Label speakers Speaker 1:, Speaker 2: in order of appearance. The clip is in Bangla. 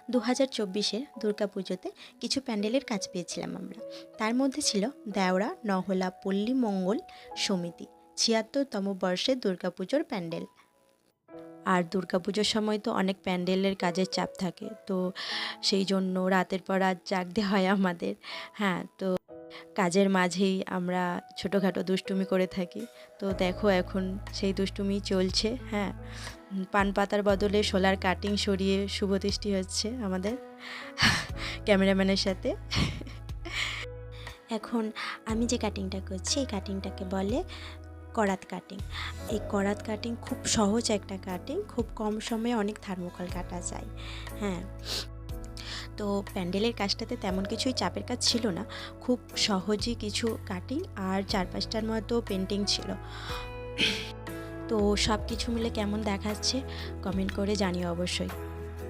Speaker 1: 2024-এর দুর্গাপুজোতে কিছু প্যান্ডেলের কাজ পেয়েছিলাম আমরা। তার মধ্যে ছিল দেওড়া নহলা পল্লী মঙ্গল সমিতি 76তম বর্ষের দুর্গাপুজোর প্যান্ডেল। আর দুর্গাপুজোর সময় তো অনেক প্যান্ডেলের কাজের চাপ থাকে, তো সেই জন্য রাতের পর রাত জাগতে হয় আমাদের। হ্যাঁ, তো কাজের মাঝেই আমরা ছোটোখাটো দুষ্টুমি করে থাকি। তো দেখো এখন সেই দুষ্টুমি চলছে। হ্যাঁ, পান পাতার বদলে শোলার কাটিং সরিয়ে শুভদৃষ্টি হচ্ছে আমাদের ক্যামেরাম্যানের সাথে। এখন আমি যে কাটিংটা করছি এই কাটিংটাকে বলে করাত কাটিং। এই করাত কাটিং খুব সহজ একটা কাটিং, খুব কম সময়ে অনেক থার্মোকল কাটা যায়। হ্যাঁ, তো প্যান্ডেলের কাজটাতে তেমন কিছুই চাপের কাজ ছিল না, খুব সহজই কিছু কাটিং আর 4-5টার মতো পেন্টিং ছিল। তো সব কিছু মিলে কেমন দেখাচ্ছে কমেন্ট করে জানিও অবশ্যই।